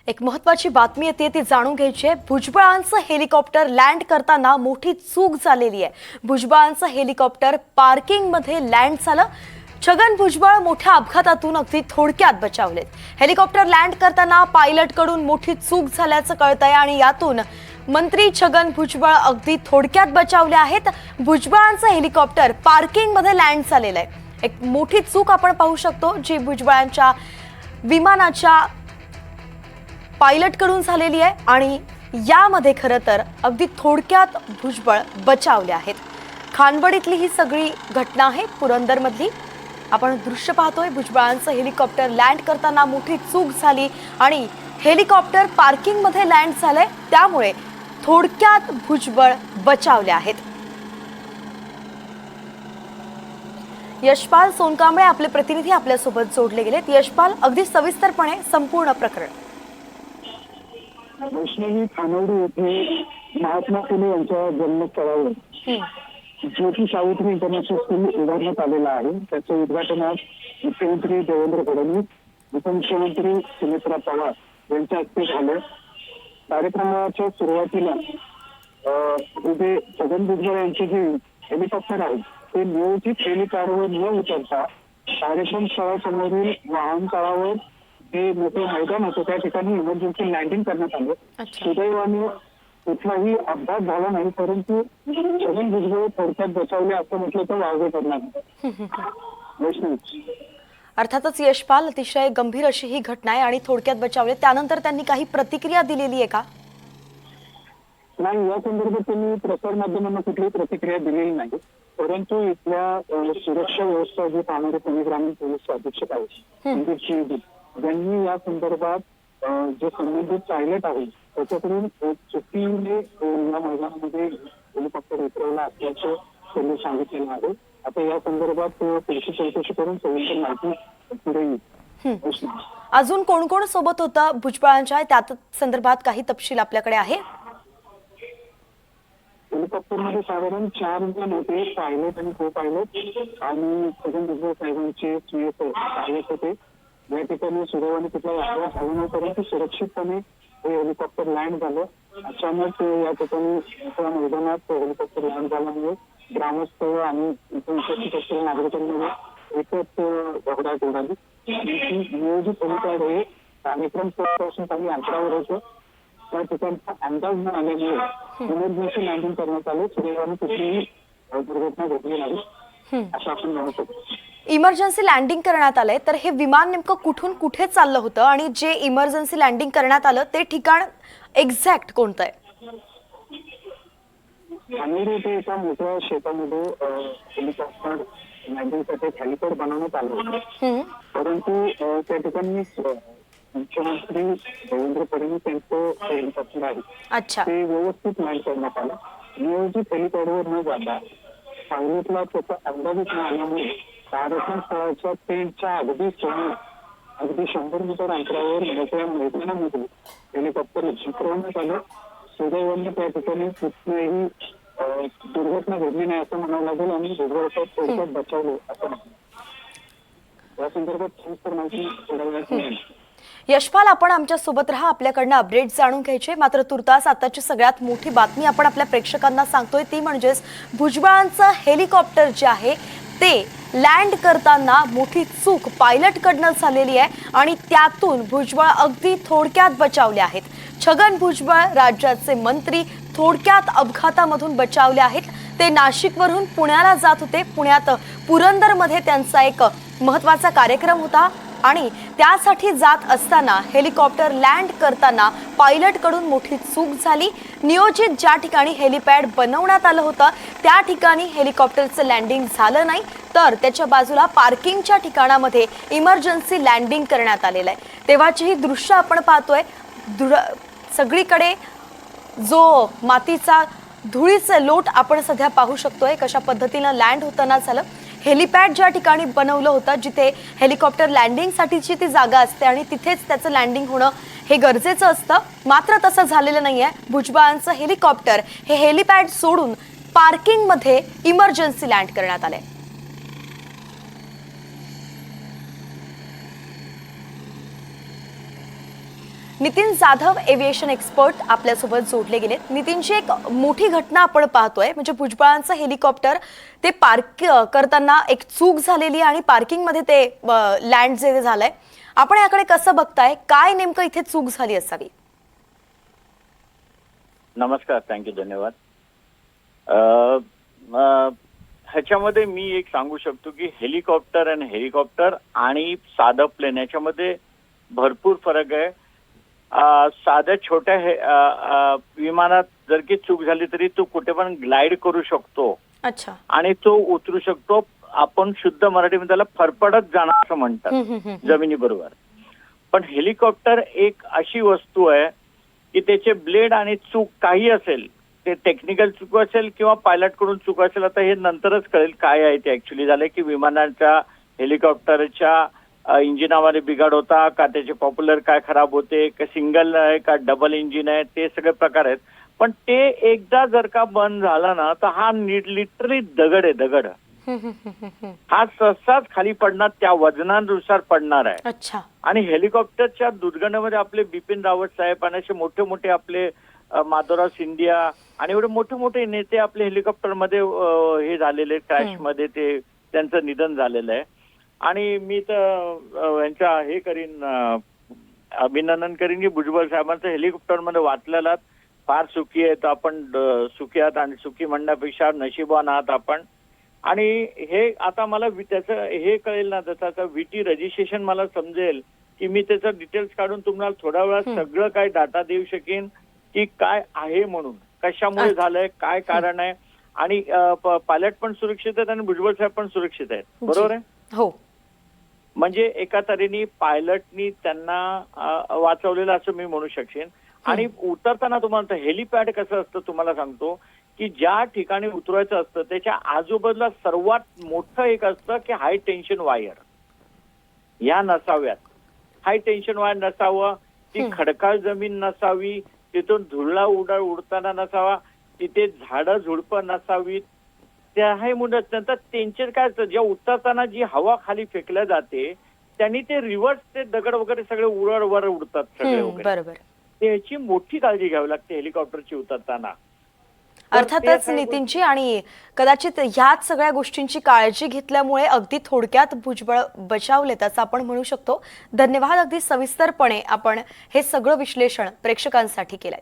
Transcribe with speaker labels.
Speaker 1: एक महत्त्वाची बातमी येते ती जाणून घ्यायची आहे। भुजबळांचं हेलिकॉप्टर लँड करताना मोठी चूक झालेली आहे। भुजबळांचं हेलिकॉप्टर पार्किंग मध्ये लँड झालं। छगन भुजबळ मोठ्या अपघातातून अगदी थोडक्यात बचावलेत। हेलिकॉप्टर लँड करताना पायलट कडून मोठी चूक झाल्याचं कळतंय आणि यातून मंत्री छगन भुजबळ अगदी थोडक्यात बचावले आहेत। भुजबळांचं हेलिकॉप्टर पार्किंग मध्ये लँड झालेलं आहे। एक मोठी चूक आपण पाहू शकतो जी भुजबळांच्या विमानाच्या पायलट कडून झालेली आहे आणि यामध्ये खरं तर अगदी थोडक्यात भुजबळ बचावले आहेत। खानवडीतली ही सगळी घटना आहे। पुरंदरमधली आपण दृश्य पाहतोय। भुजबळांचं हेलिकॉप्टर लँड करताना मोठी चूक झाली आणि हेलिकॉप्टर पार्किंग मध्ये लँड झालंय, त्यामुळे थोडक्यात भुजबळ बचावले आहेत। यशपाल सोनकांबळे आपले प्रतिनिधी आपल्या सोबत जोडले गेलेत। यशपाल, अगदी सविस्तरपणे संपूर्ण प्रकरण।
Speaker 2: वैष्णवी खानवडी येथे महात्मा फुले यांच्या जन्मस्थळावर ज्योती सावित्री इंटरनॅशनल स्कूल उभारण्यात आलेला आहे। त्याचं उद्घाटन आज मुख्यमंत्री देवेंद्र फडणवीस, उपमुख्यमंत्री सुमित्रा पवार यांच्या हस्ते झालं। कार्यक्रमाच्या सुरुवातीला उभे छगन भुजबळ यांचे जे हेलिकॉप्टर आहे ते नियोजित हेलिपॅडवर न उतरता कार्यक्रम स्थळासमोरील वाहन तळावर जे मोठे मैदान होतं त्या ठिकाणी इमर्जन्सी लँडिंग करण्यात आलं। सुदैवाने कुठलाही अपघात झाला नाही, परंतु छगन भुजबळ थोडक्यात बचावले असं म्हटलं तर वावगे पडणार नाही।
Speaker 1: अर्थातच यशपाल, अतिशय गंभीर अशी ही घटना आहे आणि थोडक्यात बचावले। त्यानंतर त्यांनी काही प्रतिक्रिया दिलेली आहे का?
Speaker 2: नाही, या संदर्भात त्यांनी प्रसार माध्यमांना कुठलीही प्रतिक्रिया दिलेली नाही, परंतु इथल्या सुरक्षा व्यवस्था जी पाहणारे पुणे ग्रामीण पोलीस अधीक्षक आहेत त्यांनी या संदर्भात जे संबंधित पायलट आहे त्याच्याकडून चुकीने या मैदानामध्ये हेलिकॉप्टर उतरवला असल्याचं त्यांनी सांगितलेलं आहे। आता या संदर्भात पुढची चौकशी करून सविस्तर माहिती पुढे येईल।
Speaker 1: अजून कोण कोण सोबत होतं भुजबळांच्या, त्या संदर्भात काही तपशील आपल्याकडे आहे?
Speaker 2: हेलिकॉप्टर मध्ये साधारण 4 जण होते, पायलट आणि को पायलट, आणि छगन भुजबळ साहेबांचे पायलट होते। या ठिकाणी सुदैवाने कुठला अपघात झाला नाही, परंतु सुरक्षितपणे हे हेलिकॉप्टर लँड झालं। अचानक या ठिकाणी मैदानात हेलिकॉप्टर लँड झाल्यामुळे ग्रामस्थ आणि उपस्थित असलेल्या नागरिकांमध्ये एकच घबराट उडाली। नियोजित हेलिपॅड हे कार्यक्रम स्थळापासून काही अंतरावर होतं, त्या ठिकाणचा अंदाज न आल्यामुळे इमर्जन्सी लँडिंग करण्यात आले। सुदैवाने कुठलीही दुर्घटना घडली नाही असं आपण म्हणू शकतो।
Speaker 1: इमर्जन्सी लँडिंग करण्यात आलंय, तर हे विमान नेमकं कुठून कुठे चाललं होतं आणि जे इमर्जन्सी लँडिंग करण्यात आलं ते ठिकाण एक्झॅक्ट कोणतं आहे?
Speaker 2: खानवडी येथे एका मोठ्या शेतामध्ये हेलिकॉप्टर लँडिंगसाठी हेलिपॅड बनवण्यात आलं होतं, परंतु त्या ठिकाणी मुख्यमंत्री देवेंद्र फडणवीस यांचं हेलिकॉप्टर आहे ते व्यवस्थित लँड करण्यात आलं। नियोजित हेलिपॅडवर न जाता पायलटला त्याचा अंदाजच न आल्यामुळे कार्यक्रम स्थळाच्या टेंटच्या अगदी समोर अगदी 100 मीटर अंतरावर मोठ्या मैदानामध्ये हेलिकॉप्टर उतरवण्यात आलं। सुदैवाने त्या ठिकाणी कुठलीही दुर्घटना घडली नाही असं म्हणावं लागेल आणि भुजबळाचा थोडक्यात बचावलं असं म्हणतात। या संदर्भात सविस्तर माहिती थोड्या वेळात मिळेल।
Speaker 1: यशपाल, आपण आमच्या सोबत राहा, आपल्याकडनं अपडेट जाणून घ्यायचे। मात्र तुर्तास आताची सगळ्यात मोठी बातमी आपण आपल्या प्रेक्षकांना सांगतोय ती म्हणजेच भुजबळांचं हेलिकॉप्टर जे आहे ते लँड करताना मोठी चूक पायलट कडनं झालेली आहे आणि त्यातून भुजबळ अगदी थोडक्यात बचावले आहेत। छगन भुजबळ राज्याचे मंत्री थोडक्यात अपघातामधून बचावले आहेत। ते नाशिकवरून पुण्याला जात होते। पुण्यात पुरंदरमध्ये त्यांचा एक महत्त्वाचा कार्यक्रम होता आणि त्यासाठी जात असताना हेलिकॉप्टर लँड करताना पायलट कडून मोठी चूक झाली। नियोजित ज्या ठिकाणी हेलिपॅड बनवण्यात आलं होतं त्या ठिकाणी हेलिकॉप्टरचं लँडिंग झालं नाही, तर त्याच्या बाजूला पार्किंगच्या ठिकाणामध्ये इमर्जन्सी लँडिंग करण्यात आलेलं आहे। तेव्हाची ही दृश्य आपण पाहतोय। सगळीकडे जो मातीचा धुळीचं लोट आपण सध्या पाहू शकतोय, कशा पद्धतीनं लँड होताना झालं। हेलिपॅड ज्या ठिकाणी बनवलं होतं, जिथे हेलिकॉप्टर लँडिंगसाठीची ती जागा असते आणि तिथेच त्याचं लँडिंग होणं हे गरजेचं असतं, मात्र तसं झालेलं नाहीये। भुजबळांचं हेलिकॉप्टर हे हेलिपॅड सोडून पार्किंगमध्ये इमर्जन्सी लँड करण्यात आलंय। नितीन जाधव एव्हिएशन एक्सपर्ट आपल्यासोबत जोडले गेलेत. नितीनची एक मोठी घटना आपण पाहतोय, म्हणजे भुजबळांचं हेलिकॉप्टर ते पार्क करताना एक चूक झालेली आणि पार्किंग मध्ये ते लँड जे झालंय. आपण याकडे कसं बघताय, काय नेमकं इथे चूक झाली असावी?
Speaker 3: नमस्कार, थँक्यू, धन्यवाद. ह्याच्यामध्ये मी एक सांगू शकतो की हेलिकॉप्टर आणि साधं प्लेन याच्यामध्ये भरपूर फरक आहे. साध्या छोट्या विमानात जर की चूक झाली तरी तो कुठे पण ग्लाइड करू शकतो.
Speaker 1: अच्छा.
Speaker 3: आणि तो उतरू शकतो. आपण शुद्ध मराठीमध्ये त्याला फरफडत जाणार असं म्हणतात जमिनीबरोबर. पण हेलिकॉप्टर एक अशी वस्तू आहे की त्याचे ब्लेड आणि चूक काही असेल, ते टेक्निकल चूक असेल किंवा पायलट कडून चूक असेल, आता हे नंतरच कळेल काय आहे ते ऍक्च्युली झालंय, की विमानाच्या हेलिकॉप्टरच्या इंजिनामध्ये बिघाड होता का, त्याचे पॉप्युलर काय खराब होते का, सिंगल आहे का डबल इंजिन आहे, ते सगळे प्रकार आहेत. पण ते एकदा जर का बंद झाला ना तर हा लिटरली दगड आहे, दगड. हा सहसाच खाली पडणार, त्या वजनानुसार पडणार आहे.
Speaker 1: अच्छा.
Speaker 3: आणि हेलिकॉप्टरच्या दुर्घटनेमध्ये आपले बिपिन रावत साहेब आणि असे मोठे मोठे आपले माधवराव सिंधिया आणि एवढे मोठे मोठे नेते आपले हेलिकॉप्टरमध्ये हे झालेले, क्रॅश मध्ये ते त्यांचं निधन झालेलं आहे. आणि मी तर यांच्या हे करीन, अभिनंदन करीन की भुजबळ साहेबांचं हेलिकॉप्टरमध्ये वाचलेला फार सुखी आहेत आपण, सुखी आहात आणि सुखी म्हणण्यापेक्षा नशिबान आहात आपण. आणि हे आता मला त्याचं हे कळेल ना, त्याचं VT रजिस्ट्रेशन मला समजेल की मी त्याचं डिटेल्स काढून तुम्हाला थोड्या वेळात सगळं काय डाटा देऊ शकेन की काय आहे म्हणून, कशामुळे झालंय, काय कारण आहे. आणि पायलट पण सुरक्षित आहेत आणि भुजबळ साहेब पण सुरक्षित आहेत, बरोबर आहे?
Speaker 1: हो.
Speaker 3: म्हणजे एका तऱ्हेने पायलटनी त्यांना वाचवलेलं असं मी म्हणू शकेन. आणि उतरताना तुम्हाला हेलिपॅड कसं असतं तुम्हाला सांगतो की ज्या ठिकाणी उतरायचं असतं त्याच्या आजूबाजूला सर्वात मोठं एक असतं की हाय टेन्शन वायर या नसाव्यात. हाय टेन्शन वायर नसावं, ती खडकाळ जमीन नसावी, तिथून धुळा उडताना नसावा, तिथे झाडं झुडपं नसावीत. त्या हे मुदत नंतर त्यांचे काय असतं, ज्या उतरताना जी हवा खाली फेकल्या जाते त्यांनी ते रिव्हर्स ते दगड वगैरे सगळे वर उडतात सगळे वगैरे.
Speaker 1: बरोबर.
Speaker 3: त्याची मोठी काळजी घ्यावी लागते हेलिकॉप्टरची उतरताना.
Speaker 1: अर्थातच नितीनची, आणि कदाचित ह्याच सगळ्या गोष्टींची काळजी घेतल्यामुळे अगदी थोडक्यात भुजबळ बचावलेत असं आपण म्हणू शकतो. धन्यवाद. अगदी सविस्तरपणे आपण हे सगळं विश्लेषण प्रेक्षकांसाठी केलंय.